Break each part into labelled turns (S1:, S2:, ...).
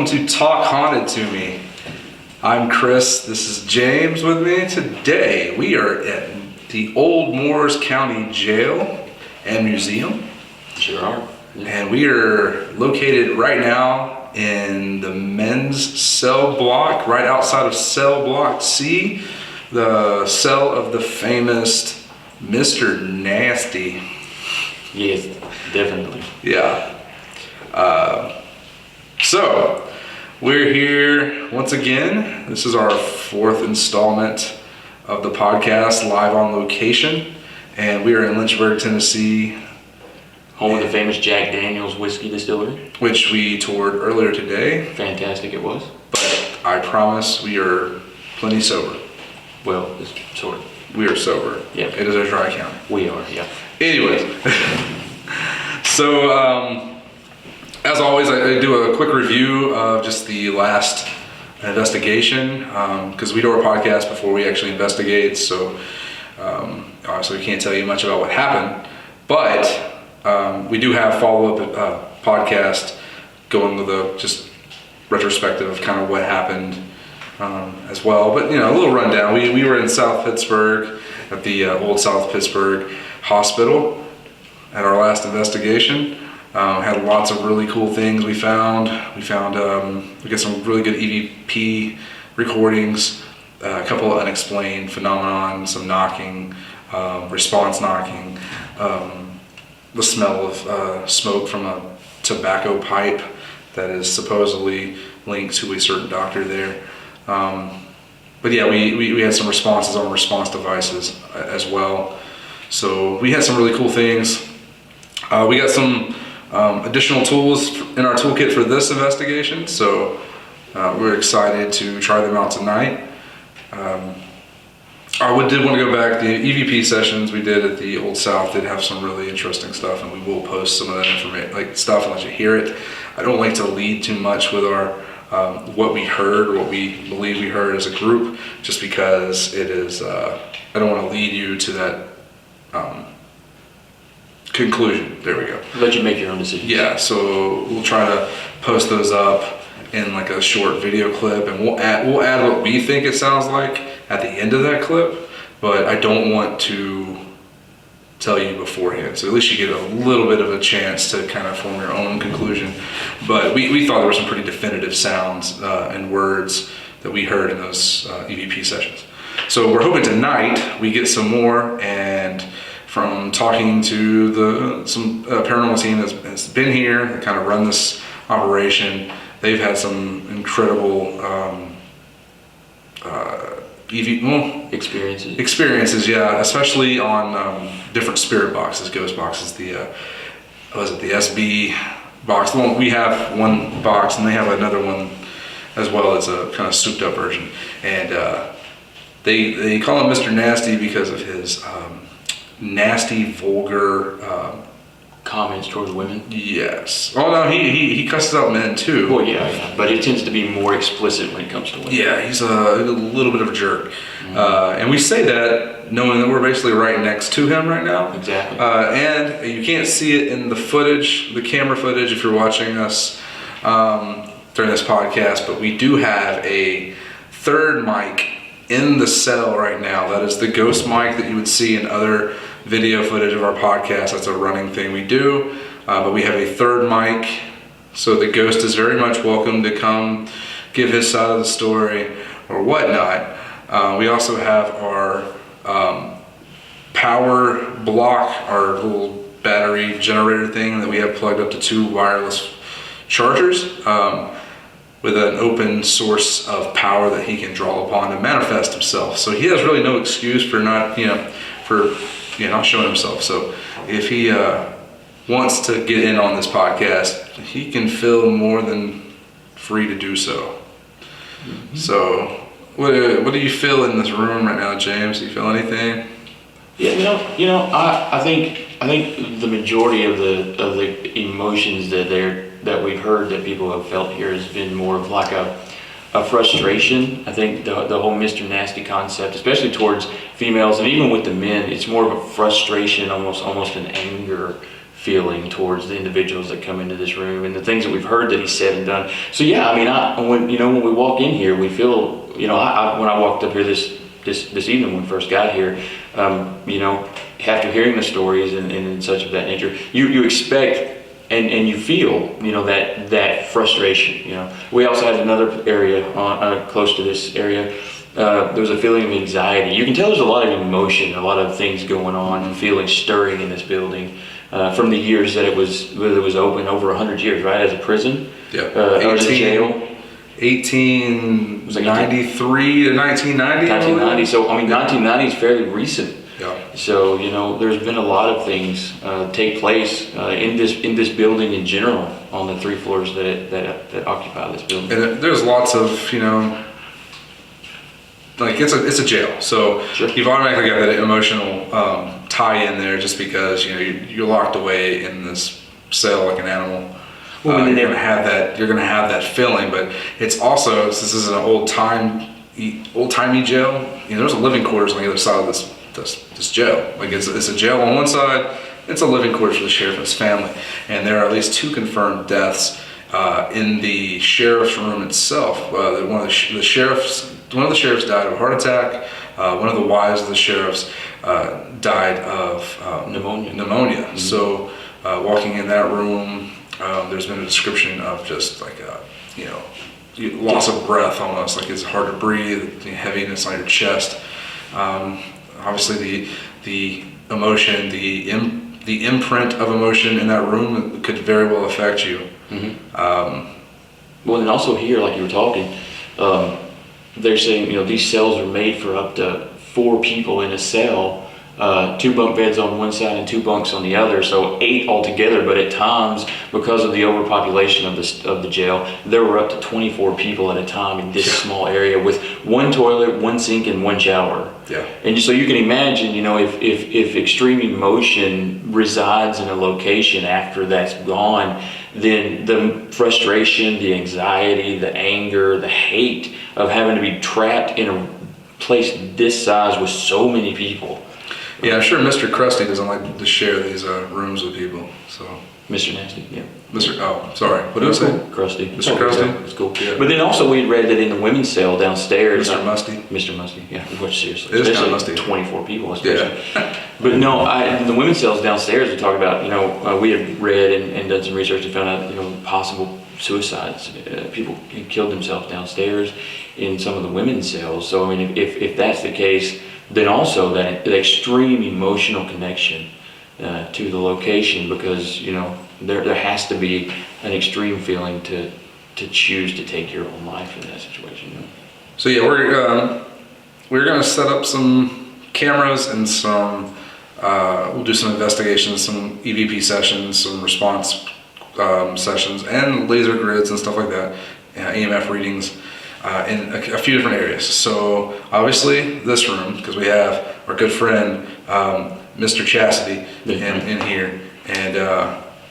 S1: welcome to Talk Haunted to Me. I'm Chris, this is James with me. Today we are at the Old Moores County Jail and Museum.
S2: Sure are.
S1: Yeah. And we are located right now in the men's cell block, right outside of cell block C, the cell of the famous Mr. Nasty.
S2: Yes, definitely.
S1: Yeah. So, we're here once again. This is our fourth installment of the podcast, live on location. And we are in Lynchburg, Tennessee.
S2: Home of the famous Jack Daniel's whiskey distillery.
S1: Which we toured earlier today.
S2: Fantastic it was.
S1: But I promise we are plenty sober.
S2: Well, it's sort of.
S1: We are sober.
S2: Yeah.
S1: It is a dry county.
S2: We are, yeah.
S1: Anyways. So, as always, I do a quick review of just the last investigation, because we do our podcast before we actually investigate, so obviously we can't tell you much about what happened, but we do have follow-up podcast going with a just retrospective of kind of what happened as well, but a little rundown. We were in South Pittsburgh at the old South Pittsburgh Hospital at our last investigation. Had lots of really cool things we found. We got some really good EVP recordings, a couple of unexplained phenomenon, some knocking, response knocking, the smell of smoke from a tobacco pipe that is supposedly linked to a certain doctor there. But yeah, we had some responses on response devices as well. So we had some really cool things. We got some additional tools in our toolkit for this investigation, so we're excited to try them out tonight. I did want to go back. The EVP sessions we did at the Old South did have some really interesting stuff, and we will post some of that information, like stuff, and let you hear it. I don't like to lead too much with our what we heard or what we believe we heard as a group, just because it is. I don't want to lead you to that. Conclusion. There we go.
S2: Let you make your own decisions.
S1: Yeah, so we'll try to post those up in like a short video clip, and we'll add what we think it sounds like at the end of that clip, but I don't want to tell you beforehand, so at least you get a little bit of a chance to kind of form your own conclusion. But we thought there were some pretty definitive sounds and words that we heard in those EVP sessions. So we're hoping tonight we get some more, and from talking to some paranormal team that's been here, that kind of run this operation, they've had some incredible experiences, yeah, especially on different spirit boxes, ghost boxes. The SB box. The one we have, one box, and they have another one as well. As a kind of souped up version, and they call him Mr. Nasty because of his nasty, vulgar
S2: comments towards women.
S1: Yes. Oh no, he cusses out men too.
S2: Well, yeah, but it tends to be more explicit when it comes to women.
S1: Yeah, he's a little bit of a jerk, and we say that knowing that we're basically right next to him right now.
S2: Exactly.
S1: And you can't see it in the footage, the camera footage, if you're watching us during this podcast. But we do have a third mic in the cell right now. That is the ghost mic that you would see in other video footage of our podcast. That's a running thing we do, but we have a third mic, so the ghost is very much welcome to come give his side of the story or whatnot. We also have our power block, our little battery generator thing that we have plugged up to 2 wireless chargers with an open source of power that he can draw upon to manifest himself. So he has really no excuse for not showing himself. So if he wants to get in on this podcast, he can feel more than free to do so. Mm-hmm. So what do you feel in this room right now, James? Do you feel anything?
S2: Yeah, I think the majority of the emotions that we've heard that people have felt here has been more of like a frustration. I think the whole Mr. Nasty concept, especially towards females and even with the men, it's more of a frustration, almost an anger feeling towards the individuals that come into this room and the things that we've heard that he said and done. So yeah, I mean, when we walk in here, we feel, when I walked up here this evening when we first got here, after hearing the stories and such of that nature, you expect and you feel, that frustration. We also had another area close to this area. There was a feeling of anxiety. You can tell there's a lot of emotion, a lot of things going on, feelings stirring in this building from the years that it was open, over 100 years, right, as a prison.
S1: Yeah.
S2: Or as a jail.
S1: 1893 to 1990.
S2: 1990. So 1990 is fairly recent.
S1: Yeah.
S2: So there's been a lot of things take place in this building in general on the 3 floors that occupy this building.
S1: And there's lots of it's a jail, so
S2: sure.
S1: You've automatically got that emotional tie in there just because you're locked away in this cell like an animal. Well, you're gonna have that feeling, but it's also, since this is an old timey jail, there's a living quarters on the other side of this jail. Like it's a jail on one side, it's a living quarters for the sheriff and his family, and there are at least 2 confirmed deaths in the sheriff's room itself. One of the sheriffs died of a heart attack. One of the wives of the sheriffs died of pneumonia.
S2: Mm-hmm.
S1: So walking in that room, there's been a description of just like loss of breath, almost like it's hard to breathe, heaviness on your chest. Obviously, the emotion, the imprint of emotion in that room could very well affect you.
S2: Mm-hmm. Well, and also here, like you were talking, they're saying these cells are made for up to 4 people in a cell, 2 bunk beds on one side and 2 bunks on the other, so 8 altogether. But at times, because of the overpopulation of the jail, there were up to 24 people at a time in this small area with 1 toilet, 1 sink, and 1 shower.
S1: Yeah.
S2: And so you can imagine, if extreme emotion resides in a location after that's gone, then the frustration, the anxiety, the anger, the hate of having to be trapped in a place this size with so many people.
S1: Yeah, I'm sure Mr. Krusty doesn't like to share these rooms with people. So
S2: Mr. Nasty, yeah.
S1: What did I say?
S2: Krusty.
S1: Mr. Krusty?
S2: It's cool.
S1: Yeah.
S2: But then also we read that in the women's cell downstairs.
S1: Mr. Musty?
S2: Mr. Musty, yeah. Which seriously.
S1: It is kind of musty.
S2: 24 people, especially.
S1: Yeah.
S2: But no, the women's cells downstairs, we talk about, we had read and done some research and found out, possible suicides. People killed themselves downstairs in some of the women's cells. So, I mean, if that's the case, then also that extreme emotional connection to the location, because there has to be an extreme feeling to choose to take your own life in that situation.
S1: So yeah, we're gonna set up some cameras and some we'll do some investigations, some EVP sessions, some response sessions, and laser grids and stuff like that, EMF readings. In a few different areas. So obviously this room, because we have our good friend Mr. Chastity in here, and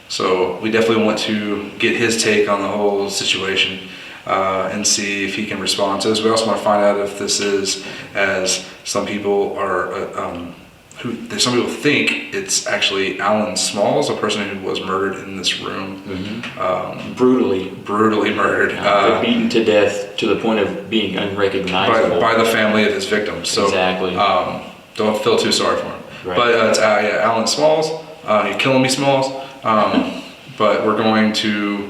S1: so we definitely want to get his take on the whole situation and see if he can respond to this. We also want to find out if this is, as some people some people think it's actually Alan Smalls, a person who was murdered in this room.
S2: Mm-hmm. Brutally murdered.
S1: Beaten
S2: to death to the point of being unrecognizable.
S1: By the family of his victims. So,
S2: exactly.
S1: Don't feel too sorry for him.
S2: Right.
S1: But it's Alan Smalls. You're killing me, Smalls. But we're going to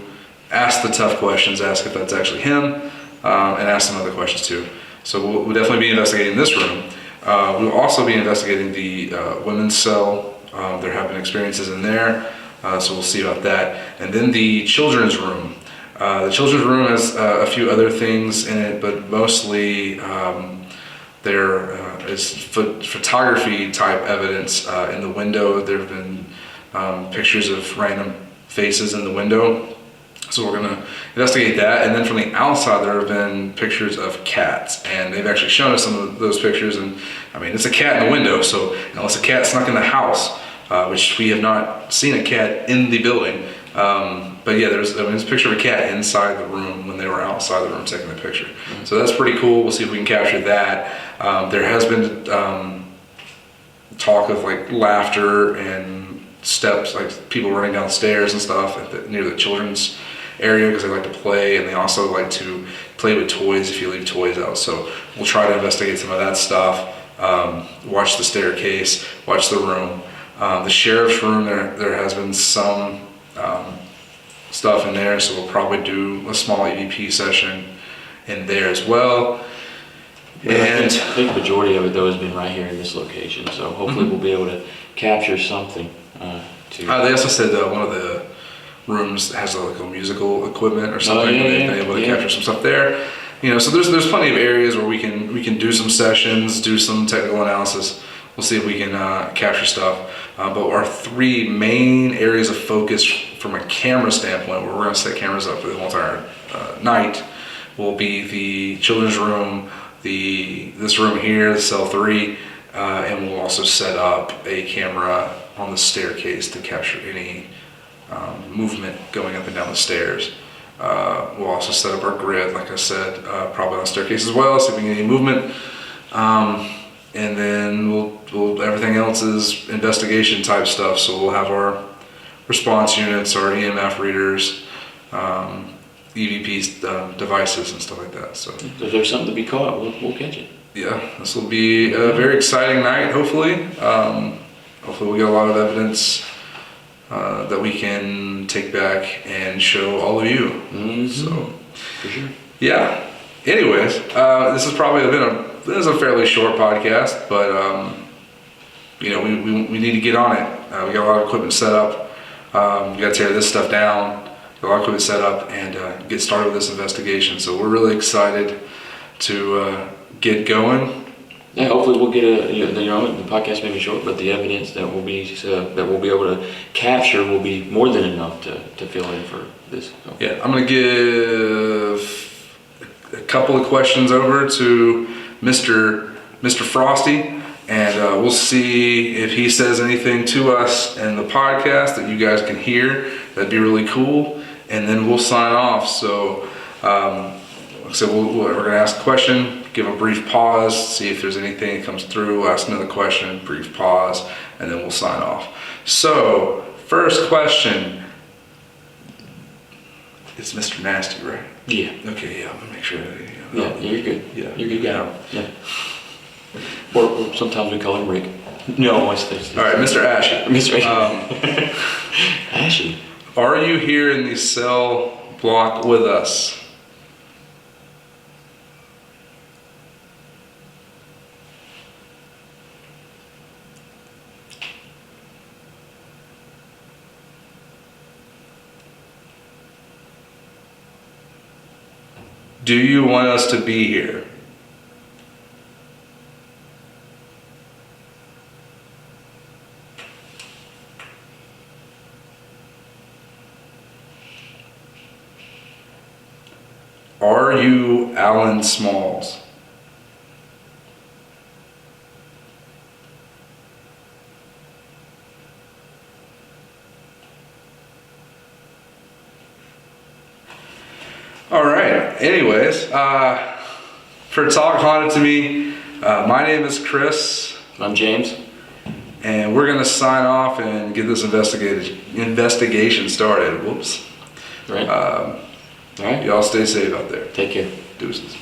S1: ask the tough questions, ask if that's actually him, and ask some other questions too. So we'll definitely be investigating this room. We'll also be investigating the women's cell. There have been experiences in there, so we'll see about that. And then the children's room. The children's room has a few other things in it, but mostly there is photography type evidence in the window. There have been pictures of random faces in the window. So we're going to investigate that. And then from the outside, there have been pictures of cats. And they've actually shown us some of those pictures. And I mean, it's a cat in the window. So unless a cat snuck in the house, which we have not seen a cat in the building. But yeah, there's a picture of a cat inside the room when they were outside the room taking the picture. Mm-hmm. So that's pretty cool. We'll see if we can capture that. There has been talk of like laughter and steps, like people running down stairs and stuff near the children's area because they like to play, and they also like to play with toys if you leave toys out. So we'll try to investigate some of that stuff. Watch the staircase, watch the room. The sheriff's room, there has been some stuff in there, so we'll probably do a small EVP session in there as well.
S2: And I think the majority of it though has been right here in this location, so hopefully we'll be able to capture something.
S1: They also said one of the rooms has like a musical equipment or something, and they've been able to capture some stuff there. So there's plenty of areas where we can do some sessions, do some technical analysis. We'll see if we can capture stuff. But our 3 main areas of focus from a camera standpoint, where we're going to set cameras up for the whole entire night, will be the children's room, this room here, the cell 3, and we'll also set up a camera on the staircase to capture any movement going up and down the stairs. We'll also set up our grid, like I said, probably on the staircase as well, see if we can get any movement. And then we'll everything else is investigation type stuff. So we'll have our response units, our EMF readers, EVP devices and stuff like that. So
S2: if there's something to be caught, we'll catch it.
S1: Yeah, this will be a very exciting night, hopefully. Hopefully we get a lot of evidence that we can take back and show all of you.
S2: Mm-hmm.
S1: So,
S2: for sure.
S1: Yeah. Anyways, this has probably been a fairly short podcast, but we need to get on it. We got a lot of equipment set up. We got to tear this stuff down. Got a lot of equipment set up and get started with this investigation. So we're really excited to get going.
S2: Yeah, hopefully we'll get the podcast may be short, but the evidence that we'll be able to capture will be more than enough to fill in for this. So.
S1: Yeah, I'm gonna give a couple of questions over to Mr. Frosty, and we'll see if he says anything to us in the podcast that you guys can hear. That'd be really cool, and then we'll sign off. So, like I said, we're gonna ask a question, give a brief pause, see if there's anything that comes through, ask another question, brief pause, and then we'll sign off. So, first question. It's Mr. Nasty, right?
S2: Yeah.
S1: Okay, yeah, I'm gonna make sure.
S2: Yeah, you're good.
S1: Yeah.
S2: You're good guy. Yeah. Or sometimes we call him Rick. No, it's
S1: all right, Mr. Ashy.
S2: Mr. Ashy.
S1: Are you here in the cell block with us? Do you want us to be here? Are you Alan Smalls? All right. Anyways, for Talk Haunted to Me, my name is Chris.
S2: I'm James.
S1: And we're gonna sign off and get this investigation started. Whoops.
S2: Right. All right.
S1: Y'all stay safe out there.
S2: Take care.
S1: Deuces.